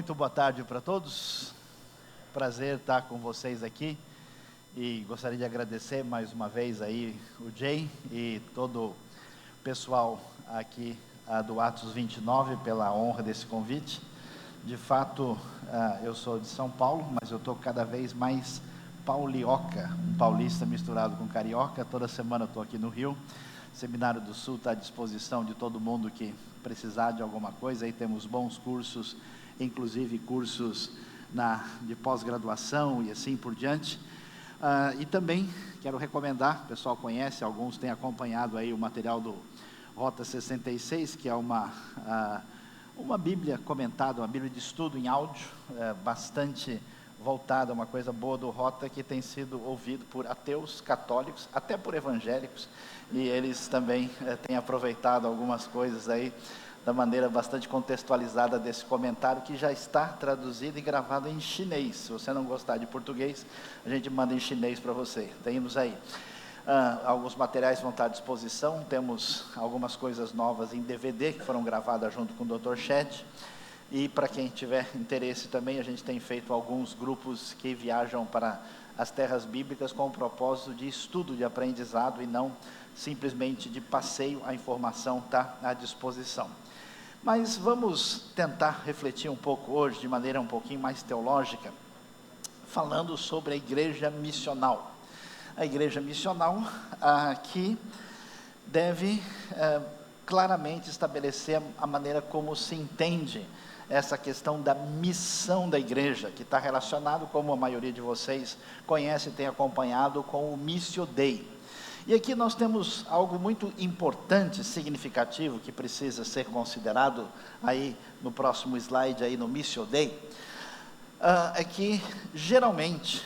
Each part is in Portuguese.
Muito boa tarde para todos, prazer estar com vocês aqui e gostaria de agradecer mais uma vez aí o Jay e todo o pessoal aqui do Atos 29 pela honra desse convite. De fato, eu sou de São Paulo, mas eu estou cada vez mais paulioca, um paulista misturado com carioca. Toda semana eu estou aqui no Rio. O Seminário do Sul está à disposição de todo mundo que precisar de alguma coisa. Aí temos bons cursos, inclusive cursos de pós-graduação e assim por diante. E também quero recomendar, o pessoal conhece, alguns têm acompanhado aí o material do Rota 66, que é uma Bíblia comentada, uma Bíblia de estudo em áudio, bastante voltada, uma coisa boa do Rota, que tem sido ouvido por ateus, católicos, até por evangélicos, e eles também têm aproveitado algumas coisas aí, da maneira bastante contextualizada desse comentário, que já está traduzido e gravado em chinês. Se você não gostar de português, a gente manda em chinês para você. Temos aí. Alguns materiais vão estar à disposição. Temos algumas coisas novas em DVD, que foram gravadas junto com o Dr. Ched. E para quem tiver interesse também, a gente tem feito alguns grupos que viajam para as terras bíblicas com o propósito de estudo, de aprendizado, e não simplesmente de passeio. A informação está à disposição. Mas vamos tentar refletir um pouco hoje, de maneira um pouquinho mais teológica, falando sobre a igreja missional. A igreja missional que deve claramente estabelecer a maneira como se entende essa questão da missão da igreja, que está relacionado, como a maioria de vocês conhece e tem acompanhado, com o Missio Dei. E aqui nós temos algo muito importante, significativo, que precisa ser considerado aí no próximo slide, aí no Missio Dei, é que geralmente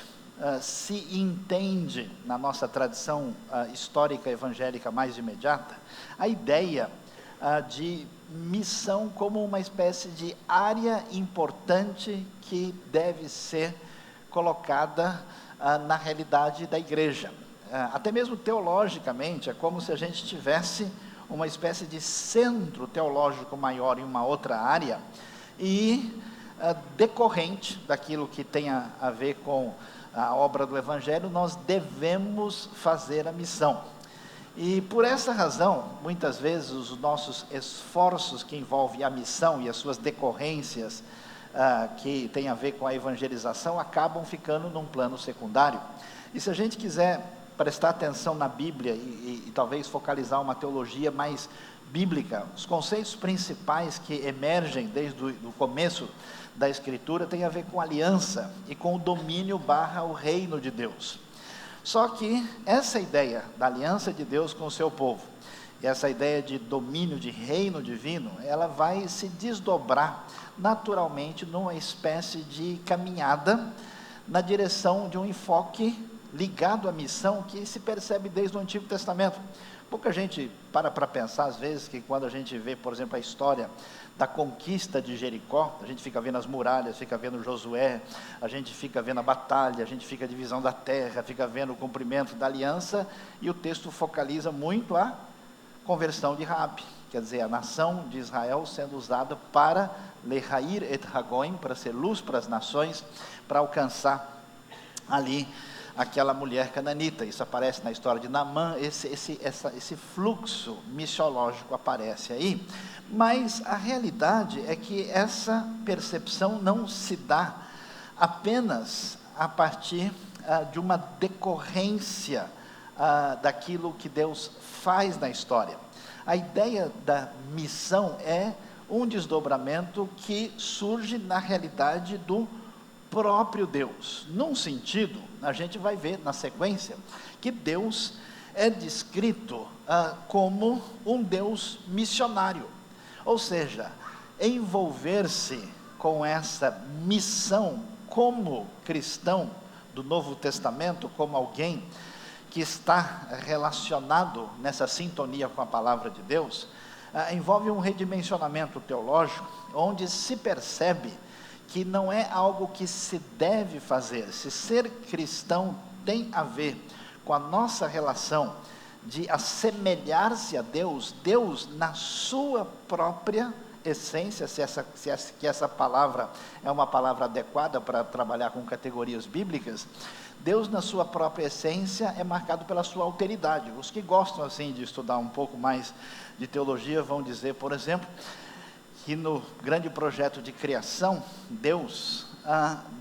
se entende, na nossa tradição histórica evangélica mais imediata, a ideia de missão como uma espécie de área importante que deve ser colocada na realidade da igreja. Até mesmo teologicamente, é como se a gente tivesse uma espécie de centro teológico maior em uma outra área, e decorrente daquilo que tem a ver com a obra do Evangelho, nós devemos fazer a missão. E por essa razão, muitas vezes os nossos esforços que envolvem a missão e as suas decorrências que tem a ver com a evangelização, acabam ficando num plano secundário. E se a gente quiser prestar atenção na Bíblia e talvez focalizar uma teologia mais bíblica, os conceitos principais que emergem desde o começo da Escritura têm a ver com aliança e com o domínio / o reino de Deus. Só que essa ideia da aliança de Deus com o seu povo, e essa ideia de domínio, de reino divino, ela vai se desdobrar naturalmente numa espécie de caminhada na direção de um enfoque ligado à missão que se percebe desde o Antigo Testamento. Pouca gente para pensar às vezes que quando a gente vê, por exemplo, a história da conquista de Jericó, a gente fica vendo as muralhas, fica vendo Josué, a gente fica vendo a batalha, a gente fica a divisão da terra, fica vendo o cumprimento da aliança, e o texto focaliza muito a conversão de Raabe, quer dizer, a nação de Israel sendo usada para lehair et hagoim, para ser luz para as nações, para alcançar ali aquela mulher cananita. Isso aparece na história de Naamã. Esse fluxo missiológico aparece aí, mas a realidade é que essa percepção não se dá apenas a partir de uma decorrência daquilo que Deus faz na história. A ideia da missão é um desdobramento que surge na realidade do próprio Deus. Num sentido, a gente vai ver na sequência que Deus é descrito como um Deus missionário, ou seja, envolver-se com essa missão como cristão do Novo Testamento, como alguém que está relacionado nessa sintonia com a palavra de Deus, envolve um redimensionamento teológico, onde se percebe que não é algo que se deve fazer. Se ser cristão tem a ver com a nossa relação de assemelhar-se a Deus, Deus na sua própria essência, que essa palavra é uma palavra adequada para trabalhar com categorias bíblicas, Deus na sua própria essência é marcado pela sua alteridade. Os que gostam assim de estudar um pouco mais de teologia vão dizer, por exemplo, que no grande projeto de criação, Deus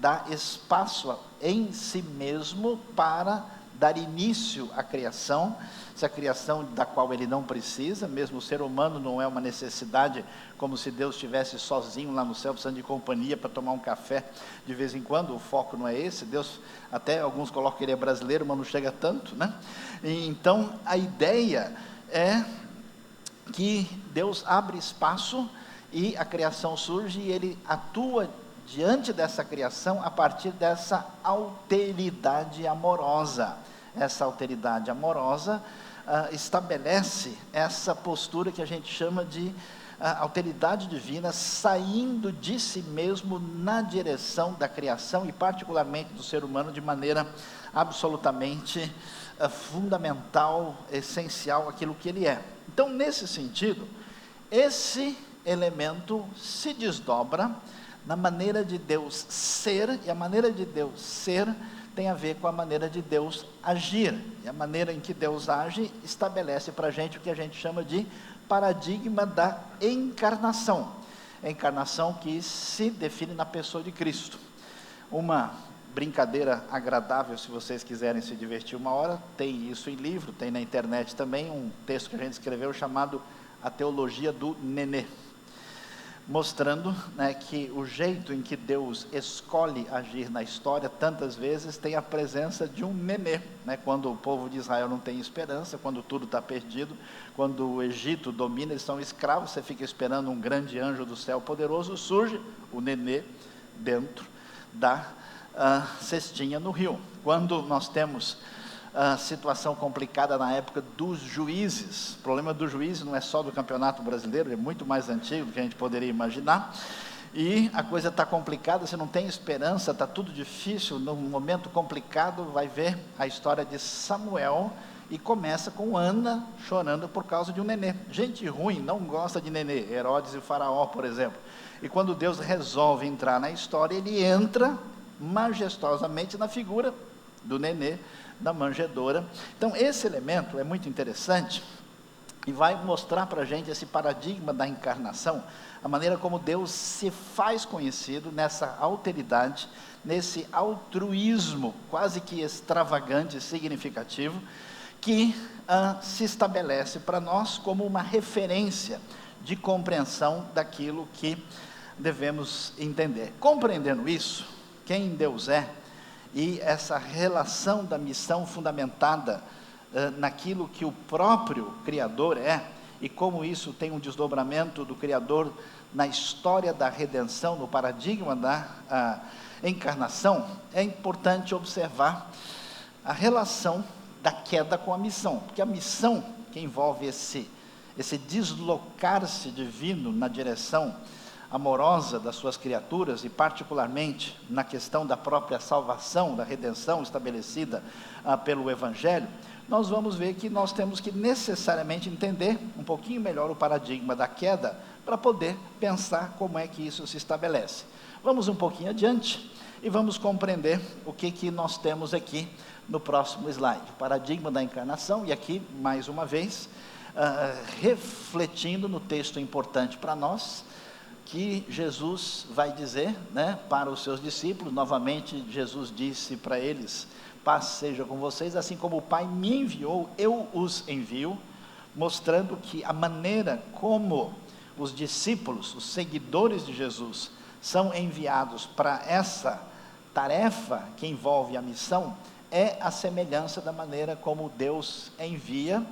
dá espaço em si mesmo para dar início à criação, essa criação da qual ele não precisa, mesmo o ser humano não é uma necessidade, como se Deus estivesse sozinho lá no céu, precisando de companhia para tomar um café de vez em quando. O foco não é esse. Deus, até alguns colocam que ele é brasileiro, mas não chega tanto, né? E então a ideia é que Deus abre espaço e a criação surge, e ele atua diante dessa criação a partir dessa alteridade amorosa. Essa alteridade amorosa estabelece essa postura que a gente chama de alteridade divina, saindo de si mesmo na direção da criação, e particularmente do ser humano, de maneira absolutamente fundamental, essencial, aquilo que ele é. Então, nesse sentido, esse elemento se desdobra na maneira de Deus ser, e a maneira de Deus ser tem a ver com a maneira de Deus agir, e a maneira em que Deus age estabelece para a gente o que a gente chama de paradigma da encarnação, a encarnação que se define na pessoa de Cristo. Uma brincadeira agradável, se vocês quiserem se divertir uma hora, tem isso em livro, tem na internet também, um texto que a gente escreveu chamado A Teologia do Nenê, mostrando, né, que o jeito em que Deus escolhe agir na história, tantas vezes, tem a presença de um nenê, né? Quando o povo de Israel não tem esperança, quando tudo está perdido, quando o Egito domina, eles são escravos, você fica esperando um grande anjo do céu poderoso, surge o nenê dentro da cestinha no rio. Quando nós temos situação complicada na época dos juízes, o problema dos juízes não é só do campeonato brasileiro, é muito mais antigo do que a gente poderia imaginar, e a coisa está complicada, você não tem esperança, está tudo difícil, num momento complicado, vai ver a história de Samuel, e começa com Ana chorando por causa de um nenê. Gente ruim não gosta de nenê, Herodes e o faraó, por exemplo, e quando Deus resolve entrar na história, ele entra majestosamente na figura do nenê, da manjedoura. Então esse elemento é muito interessante e vai mostrar para a gente esse paradigma da encarnação, a maneira como Deus se faz conhecido nessa alteridade, nesse altruísmo quase que extravagante e significativo, que se estabelece para nós como uma referência de compreensão daquilo que devemos entender. Compreendendo isso, quem Deus é, e essa relação da missão fundamentada naquilo que o próprio Criador é, e como isso tem um desdobramento do Criador na história da redenção, no paradigma da encarnação, é importante observar a relação da queda com a missão, porque a missão que envolve esse deslocar-se divino na direção amorosa das suas criaturas, e particularmente na questão da própria salvação, da redenção estabelecida pelo Evangelho, nós vamos ver que nós temos que necessariamente entender um pouquinho melhor o paradigma da queda, para poder pensar como é que isso se estabelece. Vamos um pouquinho adiante, e vamos compreender o que nós temos aqui no próximo slide, o paradigma da encarnação, e aqui, mais uma vez, refletindo no texto importante para nós, que Jesus vai dizer, né, para os seus discípulos. Novamente Jesus disse para eles: paz seja com vocês, assim como o Pai me enviou, eu os envio, mostrando que a maneira como os discípulos, os seguidores de Jesus, são enviados para essa tarefa que envolve a missão, é a semelhança da maneira como Deus envia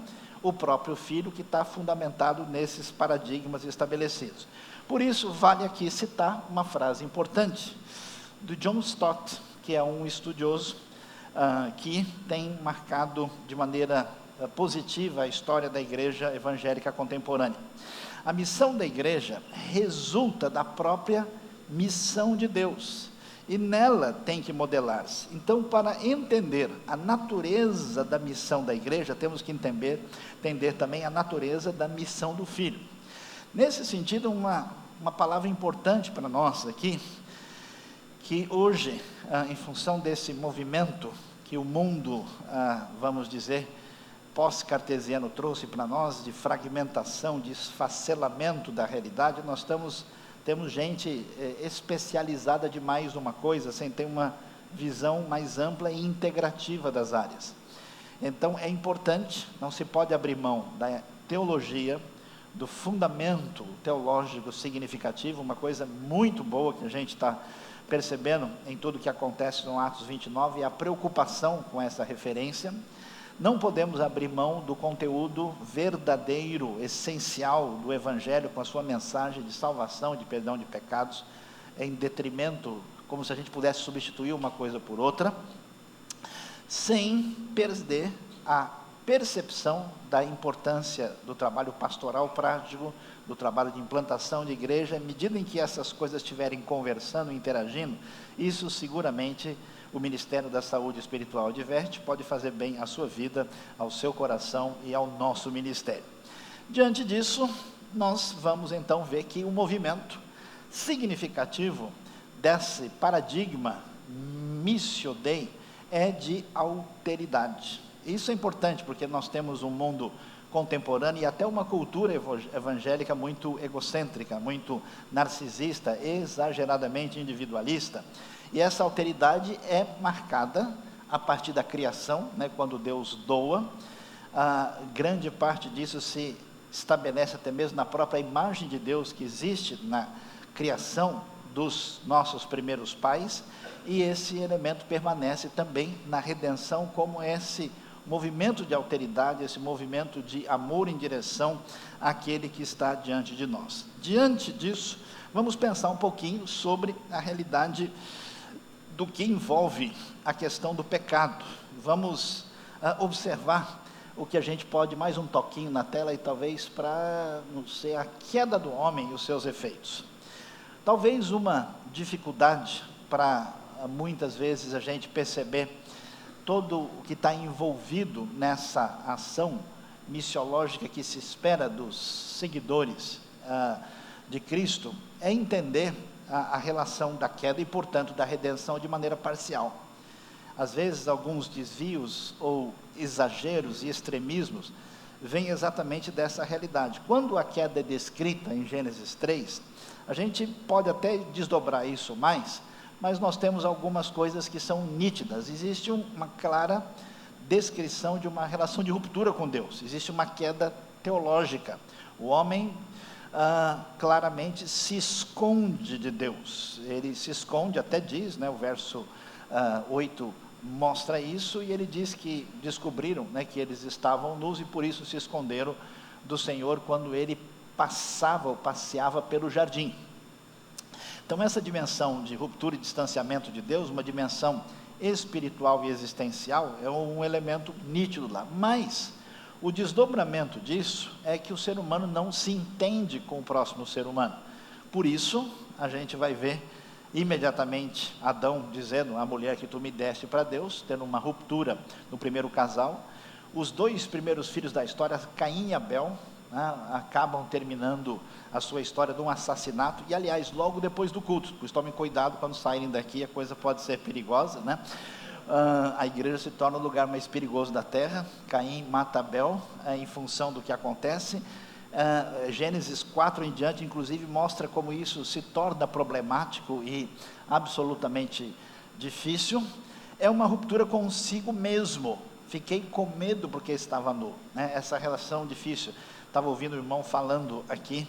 o próprio Filho, que está fundamentado nesses paradigmas estabelecidos. Por isso, vale aqui citar uma frase importante do John Stott, que é um estudioso que tem marcado de maneira positiva a história da igreja evangélica contemporânea. A missão da igreja resulta da própria missão de Deus, e nela tem que modelar-se. Então, para entender a natureza da missão da igreja, temos que entender também a natureza da missão do Filho. Nesse sentido, uma uma palavra importante para nós aqui, que hoje, em função desse movimento que o mundo, vamos dizer, pós-cartesiano trouxe para nós, de fragmentação, de esfacelamento da realidade, nós temos gente especializada demais numa coisa, sem ter uma visão mais ampla e integrativa das áreas. Então é importante, não se pode abrir mão da teologia, do fundamento teológico significativo, uma coisa muito boa que a gente está percebendo em tudo que acontece no Atos 29, e a preocupação com essa referência. Não podemos abrir mão do conteúdo verdadeiro, essencial do Evangelho, com a sua mensagem de salvação, de perdão de pecados, em detrimento, como se a gente pudesse substituir uma coisa por outra, sem perder a percepção da importância do trabalho pastoral prático, do trabalho de implantação de igreja. À medida em que essas coisas estiverem conversando, interagindo, isso seguramente o Ministério da Saúde Espiritual Adverte pode fazer bem à sua vida, ao seu coração e ao nosso ministério. Diante disso, nós vamos então ver que o movimento significativo desse paradigma Missio Dei é de alteridade. Isso é importante porque nós temos um mundo contemporâneo e até uma cultura evangélica muito egocêntrica, muito narcisista, exageradamente individualista. E essa alteridade é marcada a partir da criação, quando Deus doa. Grande parte disso se estabelece até mesmo na própria imagem de Deus que existe na criação dos nossos primeiros pais, e esse elemento permanece também na redenção, como esse movimento de alteridade, esse movimento de amor em direção àquele que está diante de nós. Diante disso, vamos pensar um pouquinho sobre a realidade do que envolve a questão do pecado. Vamos observar o que a gente pode, mais um toquinho na tela, e talvez para não ser a queda do homem e os seus efeitos. Talvez uma dificuldade para muitas vezes a gente perceber todo o que está envolvido nessa ação missiológica que se espera dos seguidores de Cristo, é entender a relação da queda e, portanto, da redenção de maneira parcial. Às vezes, alguns desvios ou exageros e extremismos vêm exatamente dessa realidade. Quando a queda é descrita em Gênesis 3, a gente pode até desdobrar isso mais, mas nós temos algumas coisas que são nítidas. Existe uma clara descrição de uma relação de ruptura com Deus, existe uma queda teológica. O homem claramente se esconde de Deus, ele se esconde, até diz, o verso 8 mostra isso, e ele diz que descobriram que eles estavam nus e por isso se esconderam do Senhor quando ele passava ou passeava pelo jardim. Então essa dimensão de ruptura e distanciamento de Deus, uma dimensão espiritual e existencial, é um elemento nítido lá, mas o desdobramento disso é que o ser humano não se entende com o próximo ser humano. Por isso a gente vai ver imediatamente Adão dizendo: a mulher que tu me deste para Deus, tendo uma ruptura no primeiro casal. Os dois primeiros filhos da história, Caim e Abel, acabam terminando a sua história de um assassinato, e aliás, logo depois do culto, pois tomem cuidado quando saírem daqui, a coisa pode ser perigosa, a igreja se torna o lugar mais perigoso da terra. Caim mata Abel em função do que acontece. Gênesis 4 em diante, inclusive, mostra como isso se torna problemático e absolutamente difícil. É uma ruptura consigo mesmo. Fiquei com medo porque estava nu, essa relação difícil. Estava ouvindo o irmão falando aqui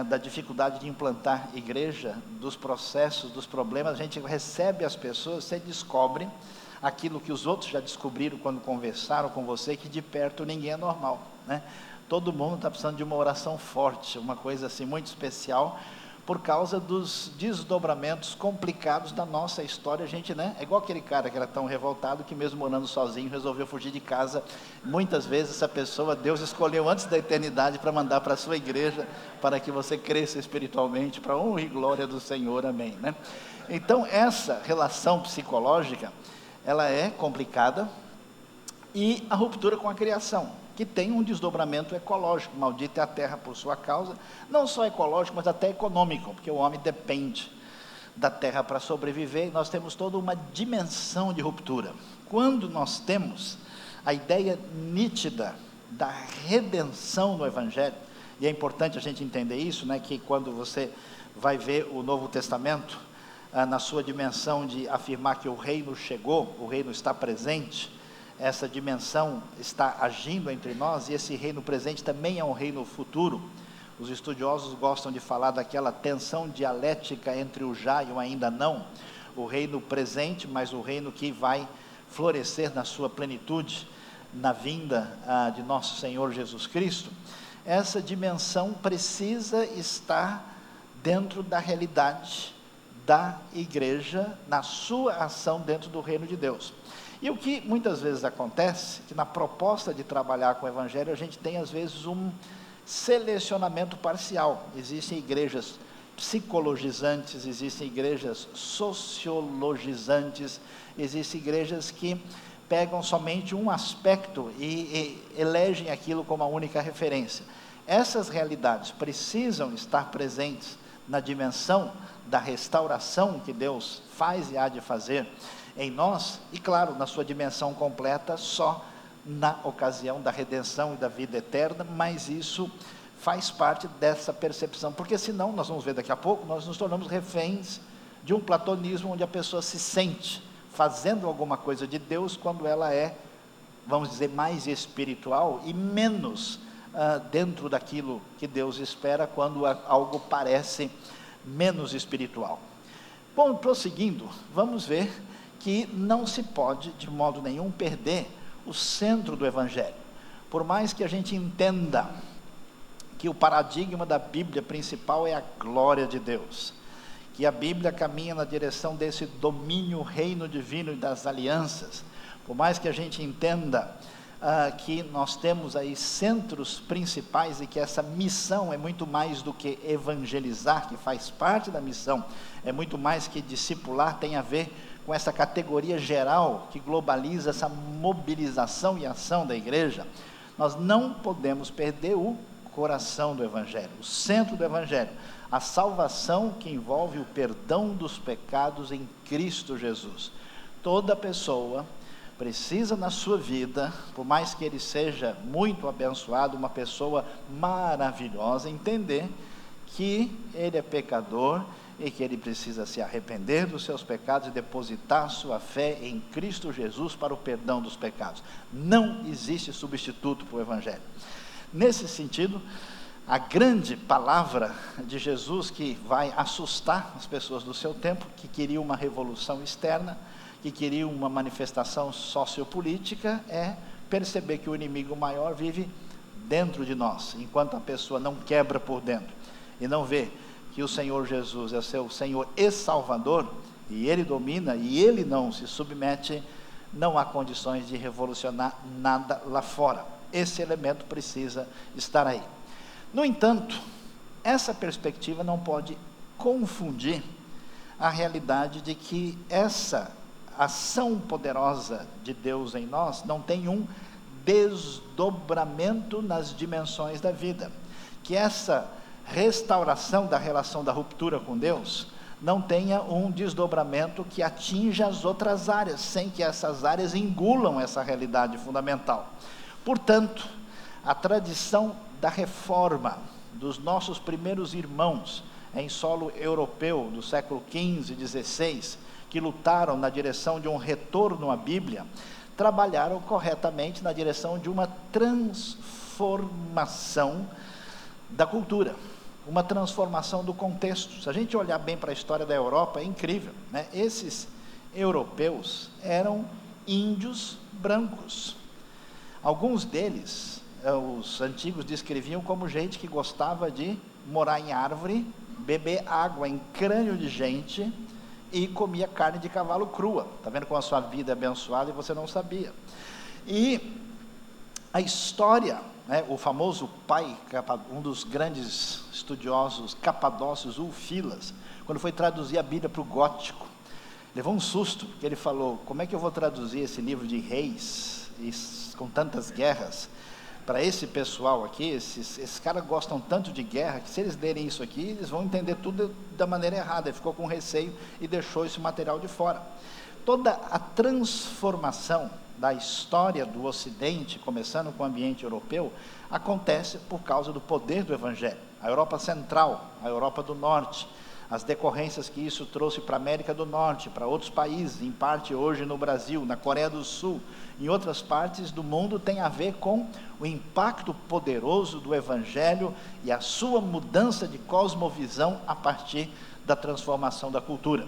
da dificuldade de implantar igreja, dos processos, dos problemas. A gente recebe as pessoas, você descobre aquilo que os outros já descobriram quando conversaram com você, que de perto ninguém é normal, Todo mundo está precisando de uma oração forte, uma coisa assim muito especial, por causa dos desdobramentos complicados da nossa história. A gente, é igual aquele cara que era tão revoltado que mesmo morando sozinho resolveu fugir de casa. Muitas vezes essa pessoa Deus escolheu antes da eternidade para mandar para a sua igreja, para que você cresça espiritualmente, para a honra e glória do Senhor, amém, Então essa relação psicológica, ela é complicada, e a ruptura com a criação. que tem um desdobramento ecológico. Maldita é a terra por sua causa, não só ecológico, mas até econômico, porque o homem depende da terra para sobreviver. Nós temos toda uma dimensão de ruptura. Quando nós temos a ideia nítida da redenção no Evangelho, e é importante a gente entender isso, né, que quando você vai ver o Novo Testamento, na sua dimensão de afirmar que o reino chegou, o reino está presente, essa dimensão está agindo entre nós, e esse reino presente também é um reino futuro. Os estudiosos gostam de falar daquela tensão dialética entre o já e o ainda não, o reino presente, mas o reino que vai florescer na sua plenitude, na vinda de nosso Senhor Jesus Cristo. Essa dimensão precisa estar dentro da realidade da igreja, na sua ação dentro do reino de Deus. E o que muitas vezes acontece, que na proposta de trabalhar com o Evangelho, a gente tem às vezes um selecionamento parcial. Existem igrejas psicologizantes, existem igrejas sociologizantes, existem igrejas que pegam somente um aspecto e elegem aquilo como a única referência. Essas realidades precisam estar presentes na dimensão da restauração que Deus faz e há de fazer em nós, e claro, na sua dimensão completa, só na ocasião da redenção e da vida eterna, mas isso faz parte dessa percepção, porque senão, nós vamos ver daqui a pouco, nós nos tornamos reféns de um platonismo onde a pessoa se sente fazendo alguma coisa de Deus, quando ela é, vamos dizer, mais espiritual e menos dentro daquilo que Deus espera, quando algo parece menos espiritual. Bom, prosseguindo, vamos ver que não se pode de modo nenhum perder o centro do Evangelho. Por mais que a gente entenda que o paradigma da Bíblia principal é a glória de Deus, que a Bíblia caminha na direção desse domínio, reino divino e das alianças, por mais que a gente entenda que nós temos aí centros principais e que essa missão é muito mais do que evangelizar, que faz parte da missão, é muito mais que discipular, tem a ver com essa categoria geral que globaliza essa mobilização e ação da igreja. Nós não podemos perder o coração do Evangelho, o centro do Evangelho, a salvação que envolve o perdão dos pecados em Cristo Jesus. Toda pessoa precisa na sua vida, por mais que ele seja muito abençoado, uma pessoa maravilhosa, entender que ele é pecador e que ele precisa se arrepender dos seus pecados e depositar sua fé em Cristo Jesus para o perdão dos pecados. Não existe substituto para o Evangelho. Nesse sentido, a grande palavra de Jesus, que vai assustar as pessoas do seu tempo, que queriam uma revolução externa, que queriam uma manifestação sociopolítica, é perceber que o inimigo maior vive dentro de nós, enquanto a pessoa não quebra por dentro, e não vê que o Senhor Jesus é seu Senhor e Salvador, e Ele domina, e Ele não se submete, não há condições de revolucionar nada lá fora. Esse elemento precisa estar aí. No entanto, essa perspectiva não pode confundir a realidade de que essa ação poderosa de Deus em nós não tem um desdobramento nas dimensões da vida, que essa restauração da relação da ruptura com Deus não tenha um desdobramento que atinja as outras áreas, sem que essas áreas engulam essa realidade fundamental. Portanto, a tradição da reforma dos nossos primeiros irmãos em solo europeu do século XV e XVI, que lutaram na direção de um retorno à Bíblia, trabalharam corretamente na direção de uma transformação da cultura, uma transformação do contexto. Se a gente olhar bem para a história da Europa, é incrível, né? Esses europeus eram índios brancos. Alguns deles, os antigos descreviam como gente que gostava de morar em árvore, beber água em crânio de gente e comia carne de cavalo crua. Está vendo como a sua vida é abençoada e você não sabia? E a história, né, o famoso pai, um dos grandes estudiosos capadócios, Ulfilas, quando foi traduzir a Bíblia para o gótico, levou um susto, porque ele falou: como é que eu vou traduzir esse livro de reis, com tantas guerras, para esse pessoal aqui, esses caras gostam tanto de guerra, que se eles lerem isso aqui, eles vão entender tudo da maneira errada. Ele ficou com receio e deixou esse material de fora. Toda a transformação da história do Ocidente, começando com o ambiente europeu, acontece por causa do poder do Evangelho. A Europa Central, a Europa do Norte, as decorrências que isso trouxe para a América do Norte, para outros países, em parte hoje no Brasil, na Coreia do Sul, em outras partes do mundo, tem a ver com o impacto poderoso do Evangelho e a sua mudança de cosmovisão a partir da transformação da cultura.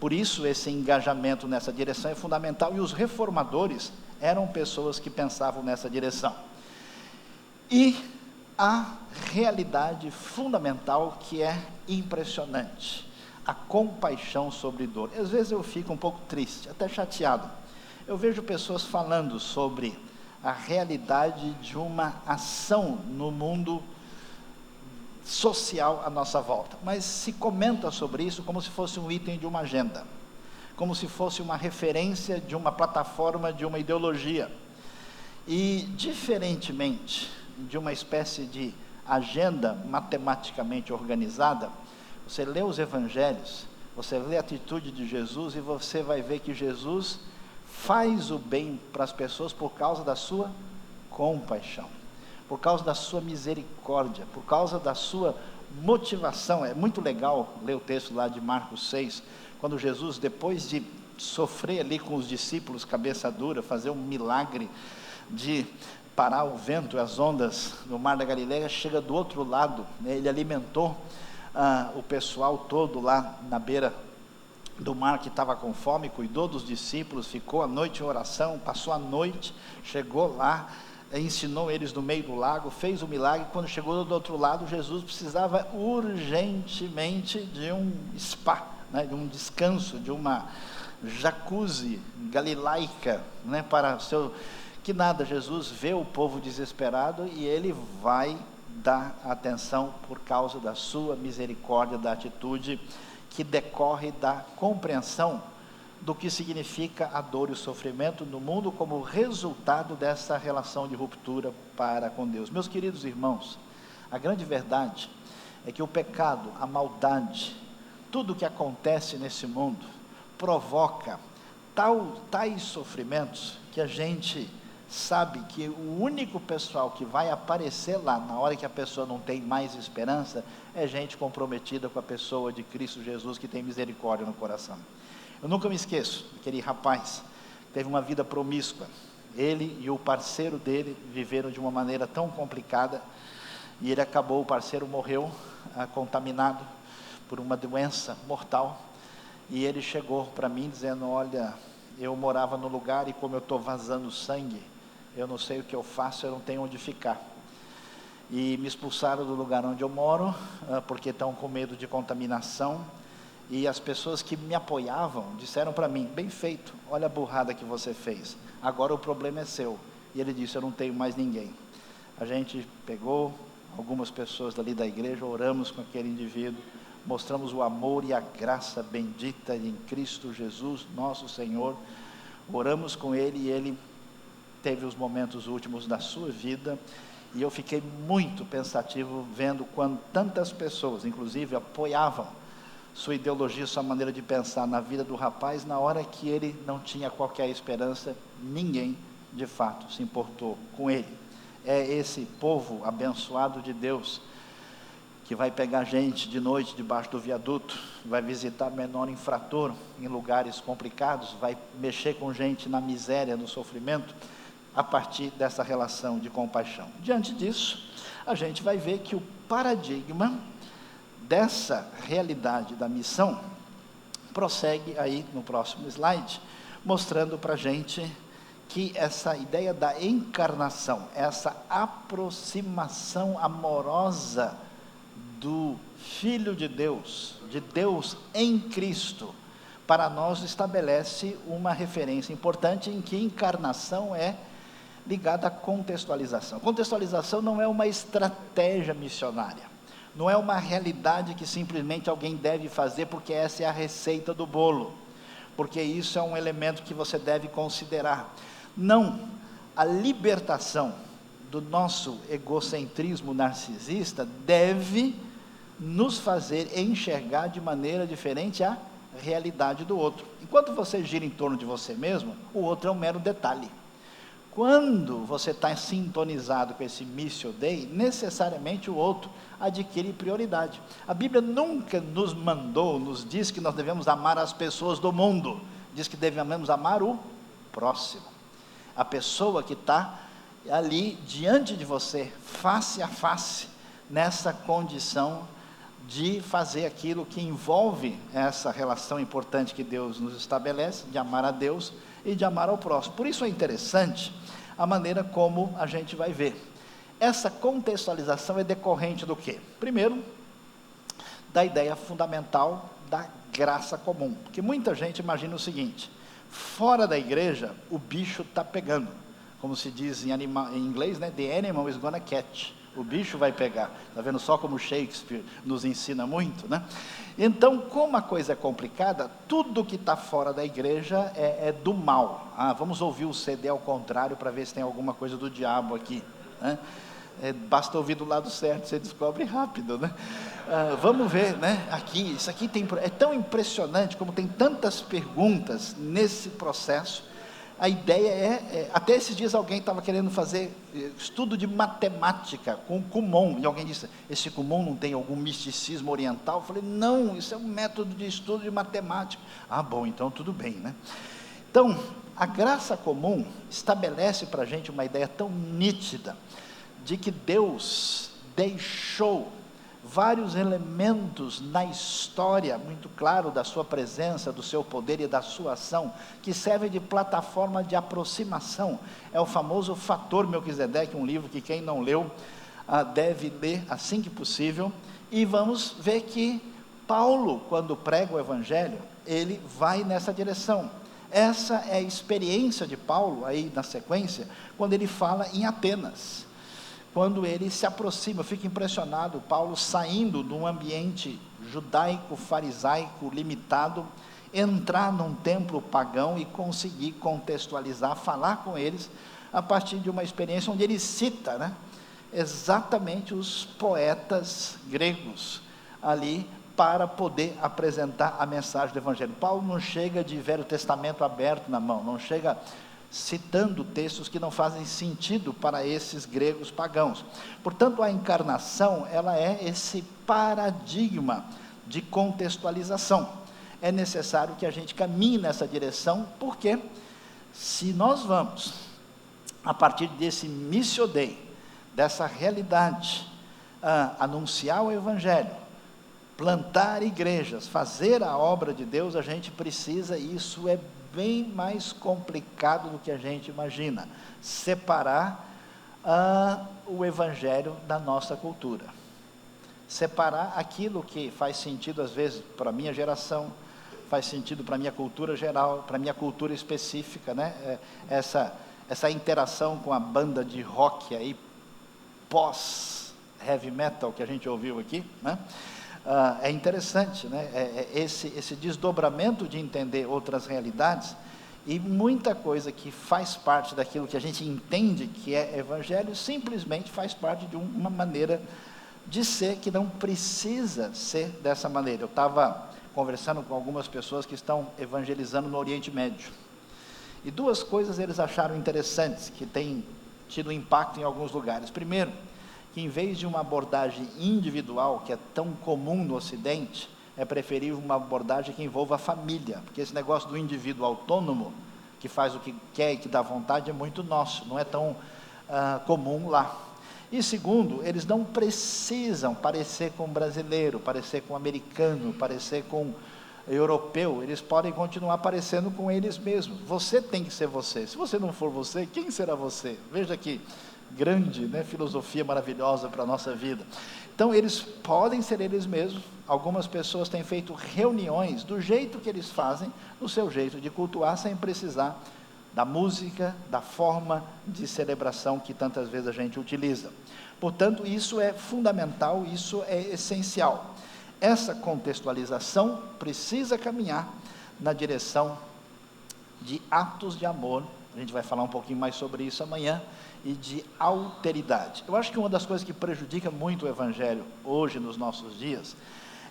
Por isso, esse engajamento nessa direção é fundamental, e os reformadores eram pessoas que pensavam nessa direção. E a realidade fundamental que é impressionante, a compaixão sobre dor. Às vezes eu fico um pouco triste, até chateado. Eu vejo pessoas falando sobre a realidade de uma ação no mundo social à nossa volta, mas se comenta sobre isso como se fosse um item de uma agenda, como se fosse uma referência de uma plataforma, de uma ideologia. E diferentemente de uma espécie de agenda matematicamente organizada, você lê os evangelhos, você lê a atitude de Jesus, e você vai ver que Jesus faz o bem para as pessoas por causa da sua compaixão, por causa da sua misericórdia, por causa da sua motivação. É muito legal ler o texto lá de Marcos 6, quando Jesus, depois de sofrer ali com os discípulos cabeça dura, fazer um milagre de parar o vento e as ondas no mar da Galileia, chega do outro lado, né? Ele alimentou o pessoal todo lá na beira do mar que estava com fome, cuidou dos discípulos, ficou a noite em oração, passou a noite, chegou lá, ensinou eles no meio do lago, fez o milagre. Quando chegou do outro lado, Jesus precisava urgentemente de um spa, né, de um descanso, de uma jacuzzi galilaica, né, para seu... que nada, Jesus vê o povo desesperado e ele vai dar atenção por causa da sua misericórdia, da atitude que decorre da compreensão do que significa a dor e o sofrimento no mundo como resultado dessa relação de ruptura para com Deus. Meus queridos irmãos, a grande verdade é que o pecado, a maldade, tudo que acontece nesse mundo provoca tais sofrimentos que a gente sabe que o único pessoal que vai aparecer lá na hora que a pessoa não tem mais esperança é gente comprometida com a pessoa de Cristo Jesus, que tem misericórdia no coração. Eu nunca me esqueço daquele rapaz que teve uma vida promíscua. Ele e o parceiro dele viveram de uma maneira tão complicada, e ele acabou, o parceiro morreu contaminado por uma doença mortal, e ele chegou para mim dizendo: olha, eu morava no lugar e como eu estou vazando sangue, eu não sei o que eu faço, eu não tenho onde ficar. E me expulsaram do lugar onde eu moro, porque estão com medo de contaminação. E as pessoas que me apoiavam disseram para mim: bem feito, olha a burrada que você fez, agora o problema é seu. E ele disse: eu não tenho mais ninguém. A gente pegou algumas pessoas dali da igreja, oramos com aquele indivíduo, mostramos o amor e a graça bendita em Cristo Jesus, nosso Senhor, oramos com ele, e ele teve os momentos últimos da sua vida. E eu fiquei muito pensativo vendo quando tantas pessoas, inclusive, apoiavam sua ideologia, sua maneira de pensar na vida do rapaz. Na hora que ele não tinha qualquer esperança, ninguém de fato se importou com ele. É esse povo abençoado de Deus que vai pegar gente de noite debaixo do viaduto, vai visitar menor infrator em lugares complicados, vai mexer com gente na miséria, no sofrimento, a partir dessa relação de compaixão. Diante disso, a gente vai ver que o paradigma dessa realidade da missão prossegue aí no próximo slide, mostrando para a gente que essa ideia da encarnação, essa aproximação amorosa do Filho de Deus em Cristo, para nós estabelece uma referência importante em que encarnação é ligada à contextualização. Contextualização não é uma estratégia missionária, não é uma realidade que simplesmente alguém deve fazer porque essa é a receita do bolo, porque isso é um elemento que você deve considerar. Não, a libertação do nosso egocentrismo narcisista deve nos fazer enxergar de maneira diferente a realidade do outro. Enquanto você gira em torno de você mesmo, o outro é um mero detalhe. Quando você está sintonizado com esse missio Dei, necessariamente o outro adquire prioridade. A Bíblia nunca nos mandou, nos diz que nós devemos amar as pessoas do mundo, diz que devemos amar o próximo, a pessoa que está ali diante de você, face a face, nessa condição de fazer aquilo que envolve essa relação importante que Deus nos estabelece, de amar a Deus e de amar ao próximo. Por isso é interessante a maneira como a gente vai ver. Essa contextualização é decorrente do quê? Primeiro, da ideia fundamental da graça comum, porque muita gente imagina o seguinte: fora da igreja o bicho está pegando, como se diz em inglês, né? The animal is gonna catch. O bicho vai pegar. Está vendo só como Shakespeare nos ensina muito, né? Então, como a coisa é complicada, tudo que está fora da igreja é do mal. Vamos ouvir o CD ao contrário para ver se tem alguma coisa do diabo aqui, né? Basta ouvir do lado certo, você descobre rápido, né? Vamos ver, né? Aqui, isso aqui é tão impressionante como tem tantas perguntas nesse processo. A ideia até esses dias alguém estava querendo fazer estudo de matemática com Kumon, e alguém disse: esse Kumon não tem algum misticismo oriental? Eu falei: não, isso é um método de estudo de matemática. Bom, então tudo bem, né? Então, a graça comum estabelece para a gente uma ideia tão nítida, de que Deus deixou vários elementos na história, muito claro, da sua presença, do seu poder e da sua ação, que servem de plataforma de aproximação. É o famoso Fator Melquisedeque, um livro que quem não leu, deve ler assim que possível. E vamos ver que Paulo, quando prega o Evangelho, ele vai nessa direção. Essa é a experiência de Paulo, aí na sequência, quando ele fala em Atenas. Quando ele se aproxima, eu fico impressionado, Paulo saindo de um ambiente judaico, farisaico, limitado, entrar num templo pagão e conseguir contextualizar, falar com eles, a partir de uma experiência onde ele cita, né, exatamente os poetas gregos, ali, para poder apresentar a mensagem do Evangelho. Paulo não chega de Velho Testamento aberto na mão, não chega citando textos que não fazem sentido para esses gregos pagãos. Portanto, a encarnação, ela é esse paradigma de contextualização. É necessário que a gente caminhe nessa direção, porque se nós vamos, a partir desse missio Dei, dessa realidade, anunciar o Evangelho, plantar igrejas, fazer a obra de Deus, a gente precisa, e isso é bem mais complicado do que a gente imagina, separar o Evangelho da nossa cultura, separar aquilo que faz sentido às vezes para a minha geração, faz sentido para a minha cultura geral, para a minha cultura específica, né? Essa interação com a banda de rock aí, pós heavy metal que a gente ouviu aqui, né? É interessante, né? Esse desdobramento de entender outras realidades, e muita coisa que faz parte daquilo que a gente entende que é Evangelho, simplesmente faz parte de uma maneira de ser que não precisa ser dessa maneira. Eu estava conversando com algumas pessoas que estão evangelizando no Oriente Médio, e duas coisas eles acharam interessantes, que têm tido impacto em alguns lugares. Primeiro, que em vez de uma abordagem individual, que é tão comum no Ocidente, é preferível uma abordagem que envolva a família, porque esse negócio do indivíduo autônomo, que faz o que quer e que dá vontade, é muito nosso, não é tão comum lá. E segundo, eles não precisam parecer com brasileiro, parecer com americano, parecer com europeu, eles podem continuar parecendo com eles mesmos. Você tem que ser você. Se você não for você, quem será você? Veja que grande, né, filosofia maravilhosa para a nossa vida. Então, eles podem ser eles mesmos. Algumas pessoas têm feito reuniões do jeito que eles fazem, no seu jeito de cultuar, sem precisar da música, da forma de celebração que tantas vezes a gente utiliza. Portanto, isso é fundamental, isso é essencial. Essa contextualização precisa caminhar na direção de atos de amor a gente vai falar um pouquinho mais sobre isso amanhã, e de alteridade. Eu acho que uma das coisas que prejudica muito o evangelho hoje, nos nossos dias,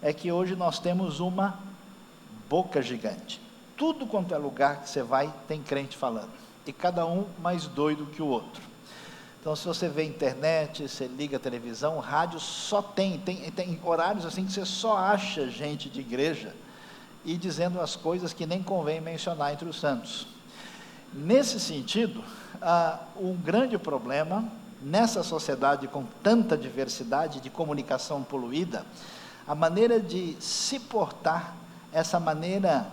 é que hoje nós temos uma boca gigante. Tudo quanto é lugar que você vai, tem crente falando, e cada um mais doido que o outro. Então, se você vê internet, você liga a televisão, rádio, só tem horários assim que você só acha gente de igreja e dizendo as coisas que nem convém mencionar entre os santos. Nesse sentido, um grande problema nessa sociedade com tanta diversidade de comunicação poluída, a maneira de se portar, essa maneira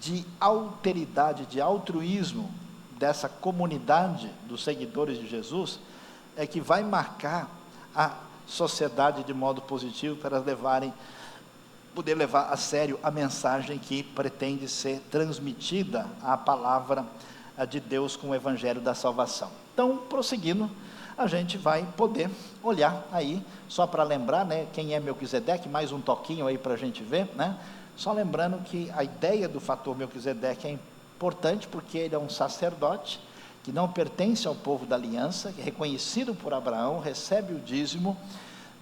de alteridade, de altruísmo dessa comunidade dos seguidores de Jesus, é que vai marcar a sociedade de modo positivo para elas poder levar a sério a mensagem que pretende ser transmitida, a palavra de Deus com o evangelho da salvação. Então, prosseguindo, a gente vai poder olhar aí, só para lembrar, né, quem é Melquisedeque, mais um toquinho aí para a gente ver, né, só lembrando que a ideia do fator Melquisedeque é importante, porque ele é um sacerdote, que não pertence ao povo da aliança, que é reconhecido por Abraão, recebe o dízimo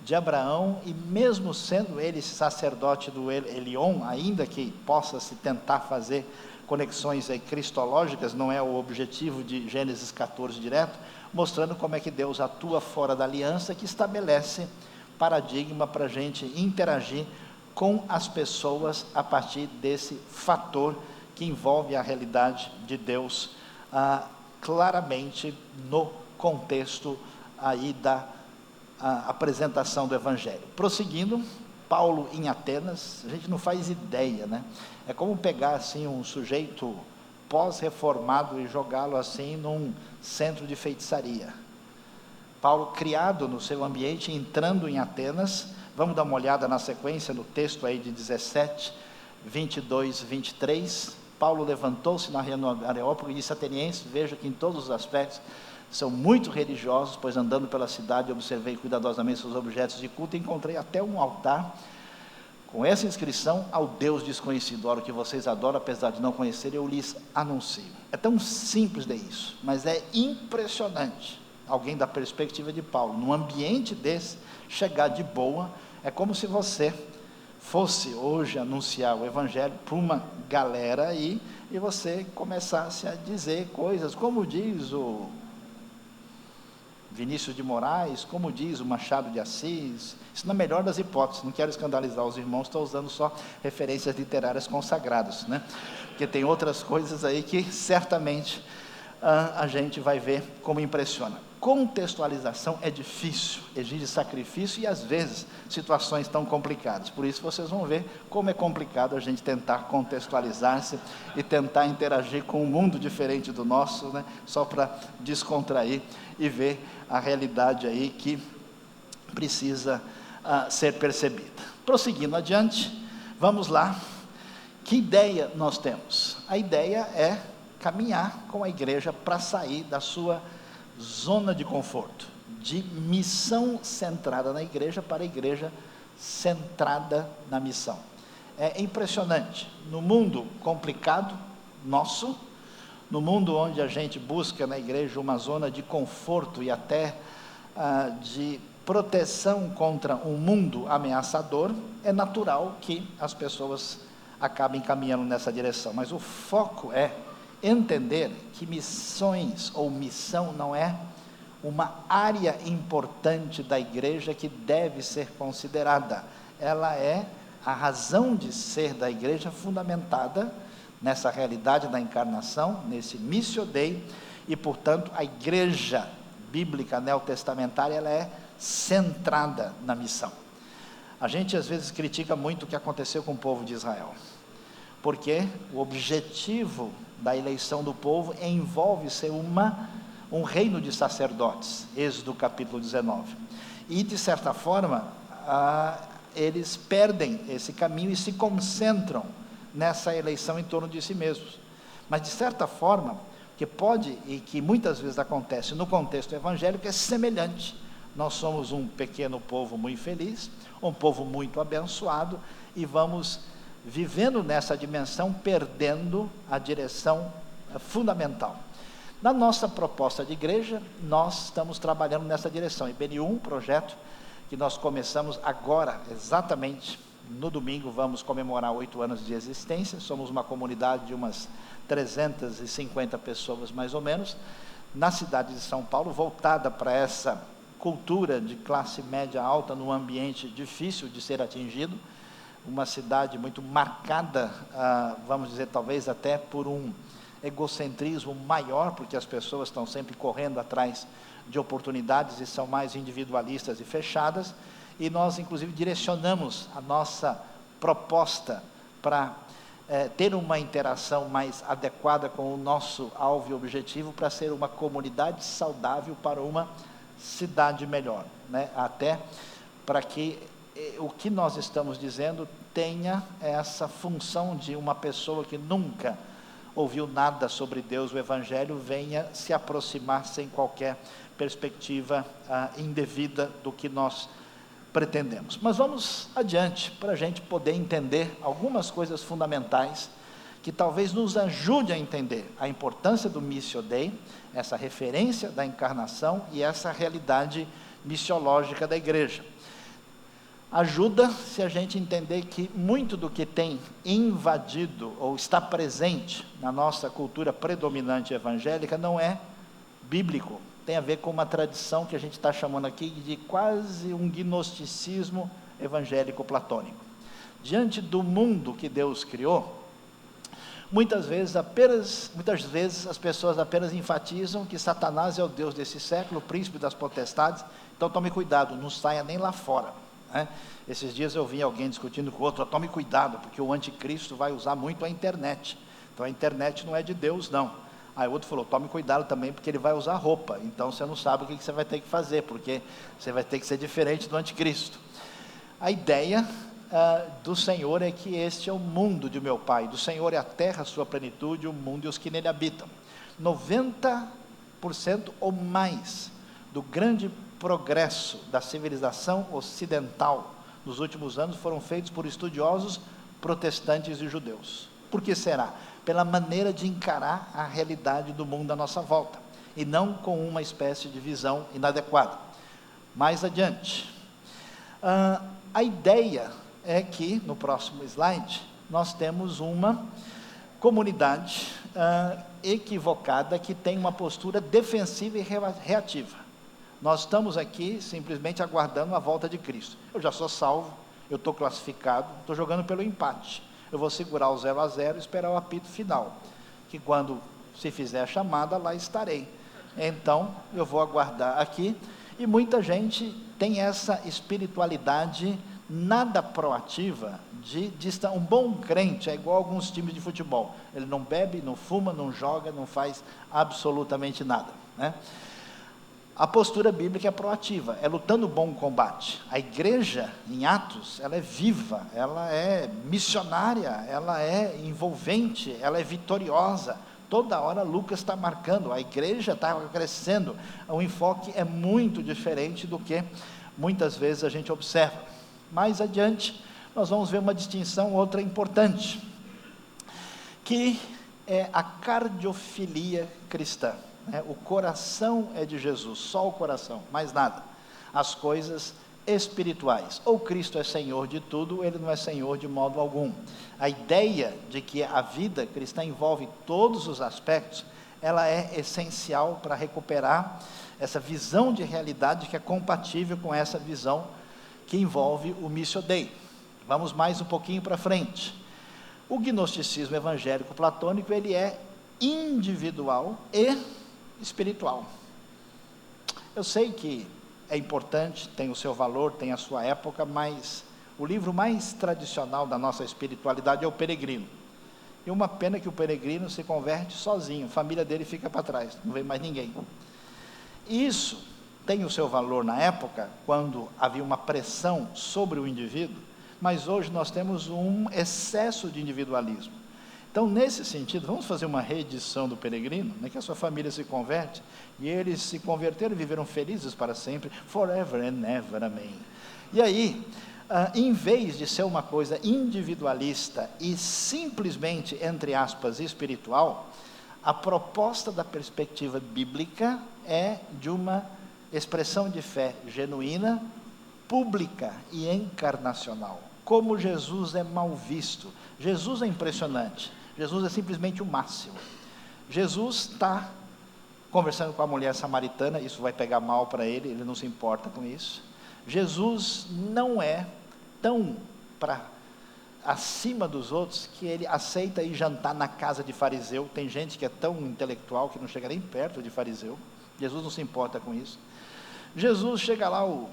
de Abraão, e mesmo sendo ele sacerdote do Elion, ainda que possa se tentar fazer conexões aí cristológicas, não é o objetivo de Gênesis 14 direto, mostrando como é que Deus atua fora da aliança, que estabelece paradigma para a gente interagir com as pessoas a partir desse fator que envolve a realidade de Deus, claramente no contexto aí da apresentação do Evangelho. Prosseguindo, Paulo em Atenas, a gente não faz ideia, né? É como pegar assim um sujeito pós-reformado e jogá-lo assim num centro de feitiçaria. Paulo, criado no seu ambiente, entrando em Atenas, vamos dar uma olhada na sequência, no texto aí de 17, 22, 23, Paulo levantou-se na reunião do Areópago e disse: atenienses, vejo que em todos os aspectos são muito religiosos, pois andando pela cidade observei cuidadosamente seus objetos de culto e encontrei até um altar com essa inscrição: ao Deus desconhecido. Ora, o que vocês adoram, apesar de não conhecerem, eu lhes anuncio. É tão simples de isso, mas é impressionante alguém da perspectiva de Paulo, num ambiente desse, chegar de boa. É como se você fosse hoje anunciar o evangelho para uma galera aí, e você começasse a dizer coisas, como diz o Vinícius de Moraes, como diz o Machado de Assis, isso na melhor das hipóteses, não quero escandalizar os irmãos, estou usando só referências literárias consagradas, né? Porque tem outras coisas aí que certamente a gente vai ver como impressiona. Contextualização é difícil, exige sacrifício e às vezes situações tão complicadas, por isso vocês vão ver como é complicado a gente tentar contextualizar-se e tentar interagir com um mundo diferente do nosso, né? Só para descontrair e ver a realidade aí que precisa ser percebida. Prosseguindo adiante, vamos lá. Que ideia nós temos? A ideia é caminhar com a igreja para sair da sua zona de conforto, de missão centrada na igreja para a igreja centrada na missão. É impressionante, no mundo complicado nosso, no mundo onde a gente busca na igreja uma zona de conforto e até de proteção contra um mundo ameaçador, é natural que as pessoas acabem caminhando nessa direção, mas o foco é entender que missões ou missão não é uma área importante da igreja que deve ser considerada, ela é a razão de ser da igreja, fundamentada nessa realidade da encarnação, nesse Missio Dei, e portanto a igreja bíblica neotestamentária, ela é centrada na missão. A gente às vezes critica muito o que aconteceu com o povo de Israel, porque o objetivo da eleição do povo envolve ser um reino de sacerdotes, Êxodo capítulo 19, e de certa forma eles perdem esse caminho e se concentram nessa eleição em torno de si mesmos, mas de certa forma, que pode e que muitas vezes acontece no contexto evangélico, é semelhante. Nós somos um pequeno povo muito feliz, um povo muito abençoado, e vamos vivendo nessa dimensão, perdendo a direção fundamental. Na nossa proposta de igreja, nós estamos trabalhando nessa direção. IBNU, um projeto que nós começamos agora, exatamente no domingo, vamos comemorar 8 anos de existência. Somos uma comunidade de umas 350 pessoas, mais ou menos, na cidade de São Paulo, voltada para essa cultura de classe média alta, num ambiente difícil de ser atingido, uma cidade muito marcada, vamos dizer, talvez até por um egocentrismo maior, porque as pessoas estão sempre correndo atrás de oportunidades e são mais individualistas e fechadas, e nós inclusive direcionamos a nossa proposta para ter uma interação mais adequada com o nosso alvo e objetivo, para ser uma comunidade saudável para uma cidade melhor, né? Até para que o que nós estamos dizendo tenha essa função de uma pessoa que nunca ouviu nada sobre Deus, o Evangelho, venha se aproximar sem qualquer perspectiva indevida do que nós pretendemos. Mas vamos adiante, para a gente poder entender algumas coisas fundamentais, que talvez nos ajude a entender a importância do Missio Dei, essa referência da encarnação e essa realidade missiológica da igreja. Ajuda se a gente entender que muito do que tem invadido ou está presente na nossa cultura predominante evangélica não é bíblico, tem a ver com uma tradição que a gente está chamando aqui de quase um gnosticismo evangélico platônico. Diante do mundo que Deus criou, muitas vezes as pessoas apenas enfatizam que Satanás é o Deus desse século, o príncipe das potestades, então tome cuidado, não saia nem lá fora, né? Esses dias eu vi alguém discutindo com o outro, tome cuidado, porque o anticristo vai usar muito a internet, então a internet não é de Deus não. Aí o outro falou, tome cuidado também, porque ele vai usar roupa, então você não sabe o que você vai ter que fazer, porque você vai ter que ser diferente do anticristo. A ideia do Senhor é que este é o mundo de meu Pai, do Senhor é a terra, a sua plenitude, o mundo e os que nele habitam. 90% ou mais do grande progresso da civilização ocidental nos últimos anos foram feitos por estudiosos protestantes e judeus. Por que será? Pela maneira de encarar a realidade do mundo à nossa volta, e não com uma espécie de visão inadequada. Mais adiante, a ideia é que, no próximo slide, nós temos uma comunidade equivocada, que tem uma postura defensiva e reativa. Nós estamos aqui simplesmente aguardando a volta de Cristo. Eu já sou salvo, eu estou classificado, estou jogando pelo empate. Eu vou segurar o 0-0 e esperar o apito final, que quando se fizer a chamada, lá estarei. Então, eu vou aguardar aqui, e muita gente tem essa espiritualidade nada proativa, um bom crente é igual a alguns times de futebol, ele não bebe, não fuma, não joga, não faz absolutamente nada, né? A postura bíblica é proativa, é lutando o bom combate. A igreja, em Atos, ela é viva, ela é missionária, ela é envolvente, ela é vitoriosa. Toda hora Lucas está marcando, a igreja está crescendo. O enfoque é muito diferente do que muitas vezes a gente observa. Mais adiante, nós vamos ver uma distinção, outra importante, que é a cardiofilia cristã. O coração é de Jesus, só o coração, mais nada. As coisas espirituais, ou Cristo é Senhor de tudo, Ele não é Senhor de modo algum. A ideia de que a vida cristã envolve todos os aspectos, ela é essencial para recuperar essa visão de realidade que é compatível com essa visão que envolve o Missio Dei. Vamos mais um pouquinho para frente. O gnosticismo evangélico platônico, ele é individual e espiritual. Eu sei que é importante, tem o seu valor, tem a sua época, mas o livro mais tradicional da nossa espiritualidade é o Peregrino. E uma pena que o Peregrino se converte sozinho, a família dele fica para trás, não vem mais ninguém. Isso tem o seu valor na época, quando havia uma pressão sobre o indivíduo, mas hoje nós temos um excesso de individualismo. Então, nesse sentido, vamos fazer uma reedição do Peregrino, né, que a sua família se converte, e eles se converteram e viveram felizes para sempre, forever and ever, amém. E aí, em vez de ser uma coisa individualista e simplesmente, entre aspas, espiritual, A proposta da perspectiva bíblica é de uma expressão de fé genuína, pública e encarnacional. Como Jesus é mal visto. Jesus é impressionante. Jesus é simplesmente o máximo. Jesus está conversando com a mulher samaritana, isso vai pegar mal para ele, ele não se importa com isso. Jesus não é tão acima dos outros que ele aceita ir jantar na casa de fariseu. Tem gente que é tão intelectual que não chega nem perto de fariseu. Jesus não se importa com isso. Jesus chega lá, o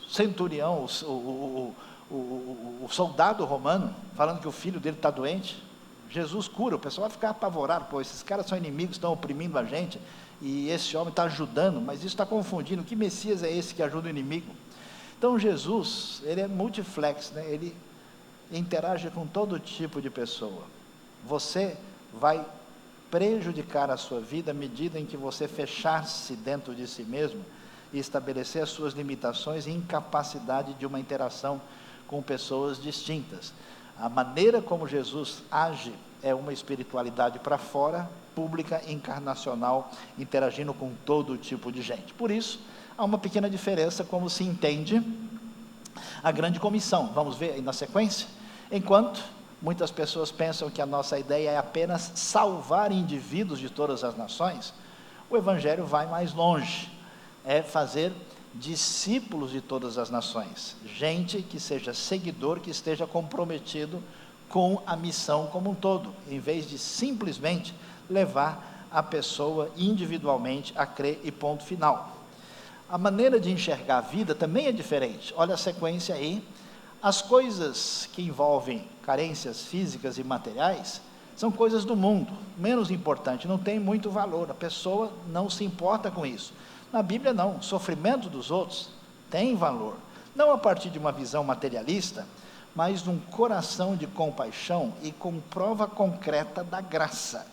centurião, o soldado romano, falando que o filho dele está doente. Jesus cura, o pessoal vai ficar apavorado, pô, esses caras são inimigos, estão oprimindo a gente, e esse homem está ajudando, mas isso está confundindo, que Messias é esse que ajuda o inimigo? Então Jesus, ele é multiflex, né? Ele interage com todo tipo de pessoa. Você vai prejudicar a sua vida à medida em que você fechar-se dentro de si mesmo e estabelecer as suas limitações e incapacidade de uma interação com pessoas distintas. A maneira como Jesus age é uma espiritualidade para fora, pública, encarnacional, interagindo com todo tipo de gente. Por isso, há uma pequena diferença como se entende a grande comissão. Vamos ver aí na sequência? Enquanto muitas pessoas pensam que a nossa ideia é apenas salvar indivíduos de todas as nações, o Evangelho vai mais longe, é fazer discípulos de todas as nações, gente que seja seguidor, que esteja comprometido com a missão como um todo, em vez de simplesmente levar a pessoa individualmente a crer e ponto final. A maneira de enxergar a vida também é diferente. Olha a sequência aí. As coisas que envolvem carências físicas e materiais são coisas do mundo, menos importante, não tem muito valor, a pessoa não se importa com isso. Na Bíblia não, o sofrimento dos outros tem valor, não a partir de uma visão materialista, mas de um coração de compaixão e com prova concreta da graça.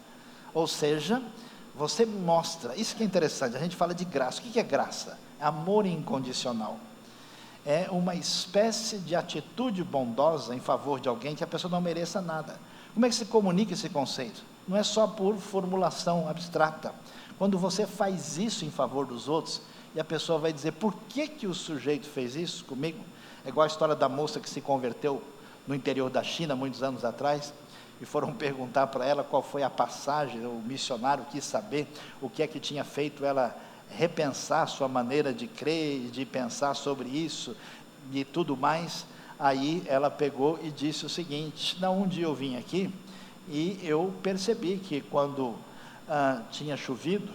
Ou seja, você mostra, isso que é interessante, a gente fala de graça. O que é graça? É amor incondicional. É uma espécie de atitude bondosa em favor de alguém que a pessoa não mereça nada. Como é que se comunica esse conceito? Não é só por formulação abstrata. Quando você faz isso em favor dos outros, e a pessoa vai dizer, por que o sujeito fez isso comigo? É igual a história da moça que se converteu no interior da China, muitos anos atrás, e foram perguntar para ela qual foi a passagem, o missionário quis saber o que é que tinha feito ela repensar sua maneira de crer e de pensar sobre isso e tudo mais. Aí ela pegou e disse o seguinte: um dia eu vim aqui e eu percebi que quando tinha chovido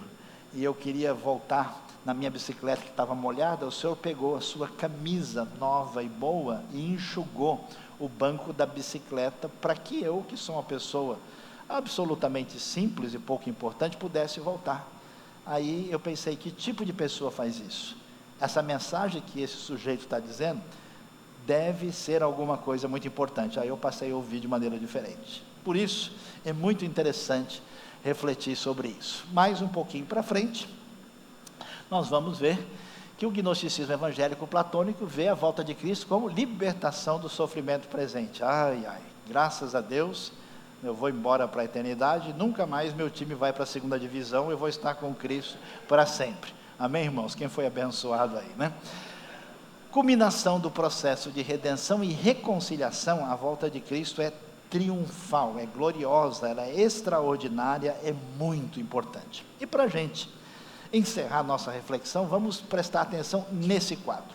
e eu queria voltar na minha bicicleta que estava molhada, o senhor pegou a sua camisa nova e boa e enxugou o banco da bicicleta para que eu, que sou uma pessoa absolutamente simples e pouco importante, pudesse voltar. Aí eu pensei, que tipo de pessoa faz isso? Essa mensagem que esse sujeito está dizendo deve ser alguma coisa muito importante. Aí eu passei a ouvir de maneira diferente. Por isso, é muito interessante refletir sobre isso. Mais um pouquinho para frente, nós vamos ver que o gnosticismo evangélico platônico vê a volta de Cristo como libertação do sofrimento presente. Graças a Deus, eu vou embora para a eternidade, nunca mais meu time vai para a segunda divisão, eu vou estar com Cristo para sempre. Amém, irmãos? Quem foi abençoado aí, né? Culminação do processo de redenção e reconciliação, a volta de Cristo é triunfal, é gloriosa, ela é extraordinária, é muito importante. E para a gente encerrar nossa reflexão, vamos prestar atenção nesse quadro.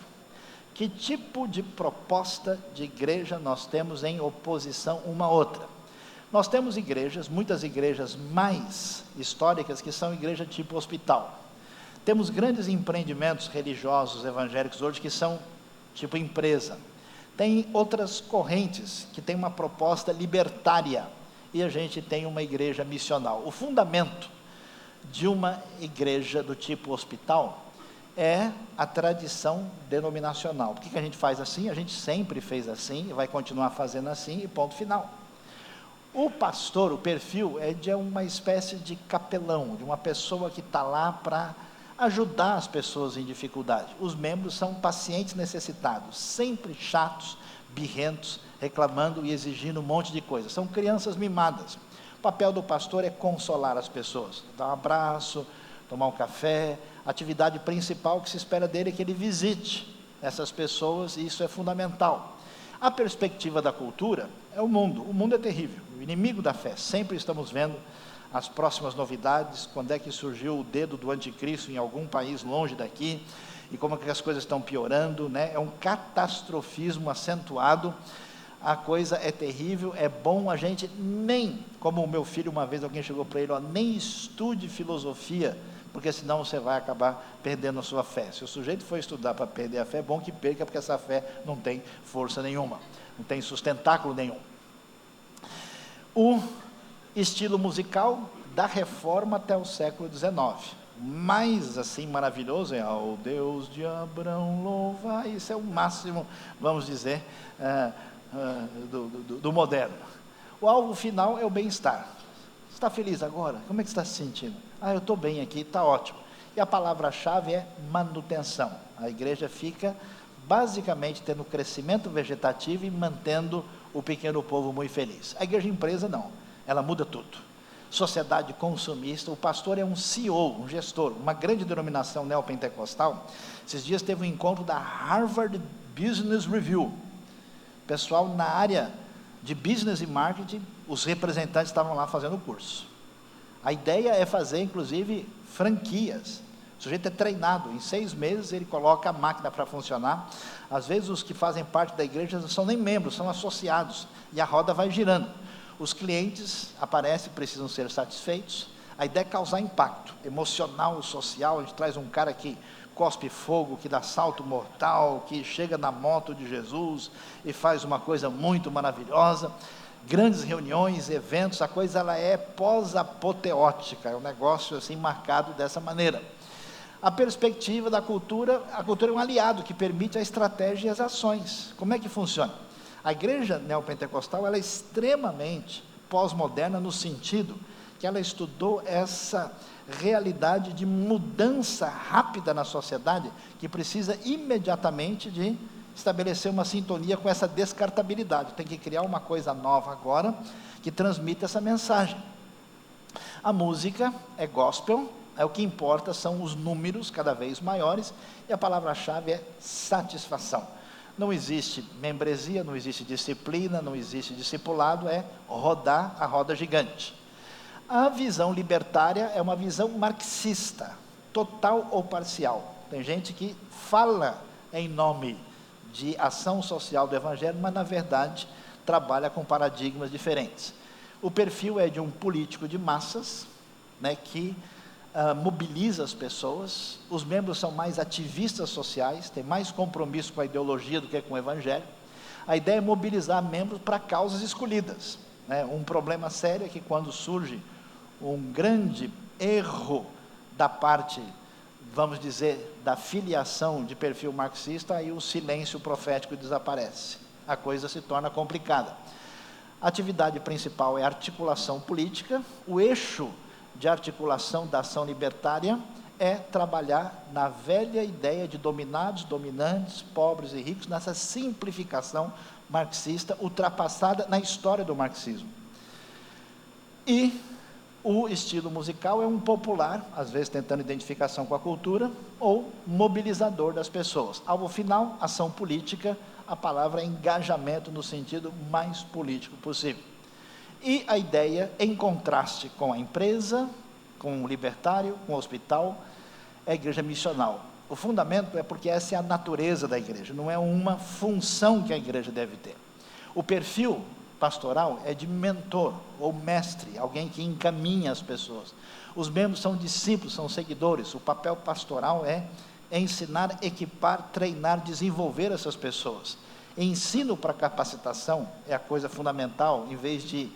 Que tipo de proposta de igreja nós temos em oposição uma à outra? Nós temos igrejas, muitas igrejas mais históricas, que são igreja tipo hospital. Temos grandes empreendimentos religiosos evangélicos hoje que são tipo empresa. Tem outras correntes que têm uma proposta libertária, e a gente tem uma igreja missional. O fundamento de uma igreja do tipo hospital é a tradição denominacional. Por que a gente faz assim? A gente sempre fez assim e vai continuar fazendo assim, e ponto final. O pastor, o perfil é de uma espécie de capelão, de uma pessoa que está lá para ajudar as pessoas em dificuldade. Os membros são pacientes necessitados, sempre chatos, birrentos, reclamando e exigindo um monte de coisa. São crianças mimadas. O papel do pastor é consolar as pessoas, dar um abraço, tomar um café. A atividade principal que se espera dele é que ele visite essas pessoas, e isso é fundamental. A perspectiva da cultura é o mundo é terrível, o inimigo da fé. Sempre estamos vendo as próximas novidades, quando é que surgiu o dedo do anticristo em algum país longe daqui, e como é que as coisas estão piorando, né? É um catastrofismo acentuado, a coisa é terrível. É bom a gente nem, como o meu filho uma vez, alguém chegou para ele, nem estude filosofia, porque senão você vai acabar perdendo a sua fé. Se o sujeito for estudar para perder a fé, é bom que perca, porque essa fé não tem força nenhuma, não tem sustentáculo nenhum. O estilo musical da Reforma até o século XIX, mais assim maravilhoso, é ao Deus de Abraão louva, isso é o máximo, vamos dizer, do moderno. O alvo final é o bem-estar. Você está feliz agora? Como é que você está se sentindo? Eu estou bem aqui, está ótimo. E a palavra-chave é manutenção. A igreja fica basicamente tendo crescimento vegetativo e mantendo o pequeno povo muito feliz. A igreja empresa não, ela muda tudo. Sociedade consumista, o pastor é um CEO, um gestor, uma grande denominação neopentecostal. Esses dias teve um encontro da Harvard Business Review. Pessoal na área de business e marketing, os representantes estavam lá fazendo o curso. A ideia é fazer, inclusive, franquias. O sujeito é treinado, em 6 meses ele coloca a máquina para funcionar. Às vezes os que fazem parte da igreja não são nem membros, são associados, e a roda vai girando. Os clientes aparecem, precisam ser satisfeitos. A ideia é causar impacto emocional, social. A gente traz um cara que cospe fogo, que dá salto mortal, que chega na moto de Jesus e faz uma coisa muito maravilhosa. Grandes reuniões, eventos, a coisa ela é pós-apoteótica, é um negócio assim marcado dessa maneira. A perspectiva da cultura, a cultura é um aliado que permite a estratégia e as ações. Como é que funciona? A igreja neopentecostal ela é extremamente pós-moderna no sentido que ela estudou essa realidade de mudança rápida na sociedade, que precisa imediatamente de estabelecer uma sintonia com essa descartabilidade. Tem que criar uma coisa nova agora, que transmita essa mensagem. A música é gospel, o que importa são os números cada vez maiores, e a palavra-chave é satisfação. Não existe membresia, não existe disciplina, não existe discipulado, é rodar a roda gigante. A visão libertária é uma visão marxista, total ou parcial. Tem gente que fala em nome de ação social do evangelho, mas na verdade trabalha com paradigmas diferentes. O perfil é de um político de massas, né, que mobiliza as pessoas. Os membros são mais ativistas sociais, têm mais compromisso com a ideologia do que com o evangelho. A ideia é mobilizar membros para causas escolhidas, né? Um problema sério é que quando surge um grande erro da parte, vamos dizer, da filiação de perfil marxista, aí o silêncio profético desaparece, a coisa se torna complicada. A atividade principal é a articulação política. O eixo de articulação da ação libertária é trabalhar na velha ideia de dominados, dominantes, pobres e ricos, nessa simplificação marxista ultrapassada na história do marxismo. E o estilo musical é um popular, às vezes tentando identificação com a cultura, ou mobilizador das pessoas. Alvo final, ação política, a palavra é engajamento no sentido mais político possível. E a ideia, em contraste com a empresa, com o libertário, com o hospital, é a igreja missional. O fundamento é porque essa é a natureza da igreja, não é uma função que a igreja deve ter. O perfil pastoral é de mentor ou mestre, alguém que encaminha as pessoas. Os membros são discípulos, são seguidores. O papel pastoral é ensinar, equipar, treinar, desenvolver essas pessoas. Ensino para capacitação é a coisa fundamental, em vez de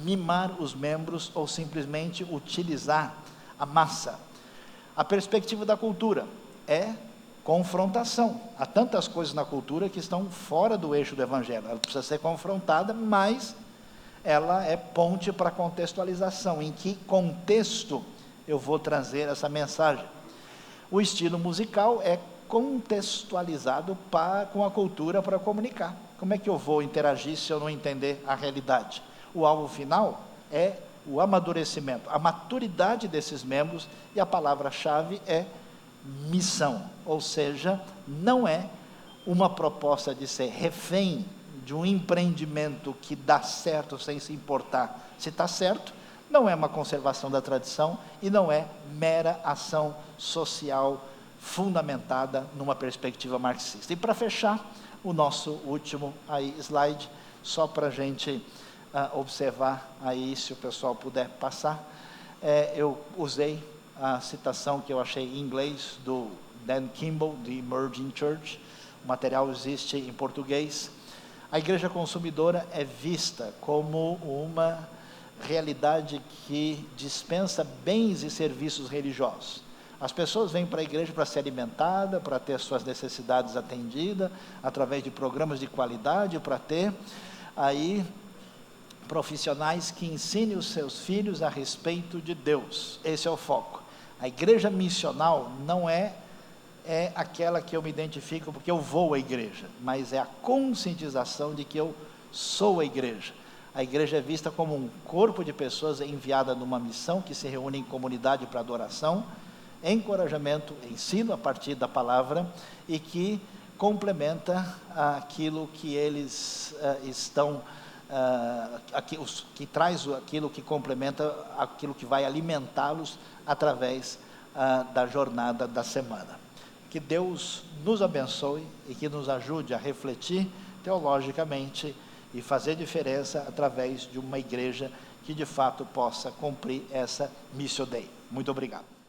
mimar os membros ou simplesmente utilizar a massa. A perspectiva da cultura é confrontação. Há tantas coisas na cultura que estão fora do eixo do evangelho. Ela precisa ser confrontada, mas ela é ponte para contextualização. Em que contexto eu vou trazer essa mensagem? O estilo musical é contextualizado com a cultura para comunicar. Como é que eu vou interagir se eu não entender a realidade? O alvo final é o amadurecimento, a maturidade desses membros, e a palavra-chave é missão, ou seja, não é uma proposta de ser refém de um empreendimento que dá certo sem se importar se está certo, não é uma conservação da tradição e não é mera ação social fundamentada numa perspectiva marxista. E para fechar, o nosso último aí slide, só para a gente observar aí, se o pessoal puder passar, eu usei a citação que eu achei em inglês do Dan Kimball, de Emerging Church. O material existe em português. A igreja consumidora é vista como uma realidade que dispensa bens e serviços religiosos. As pessoas vêm para a igreja para ser alimentada, para ter suas necessidades atendidas, através de programas de qualidade, para ter aí profissionais que ensinem os seus filhos a respeito de Deus. Esse é o foco. A igreja missional não é aquela que eu me identifico porque eu vou à igreja, mas é a conscientização de que eu sou a igreja. A igreja é vista como um corpo de pessoas enviada numa missão, que se reúne em comunidade para adoração, encorajamento, ensino a partir da palavra, e que complementa aquilo que eles que traz aquilo que complementa aquilo que vai alimentá-los através da jornada da semana. Que Deus nos abençoe e que nos ajude a refletir teologicamente e fazer diferença através de uma igreja que de fato possa cumprir essa Missio Dei. Muito obrigado.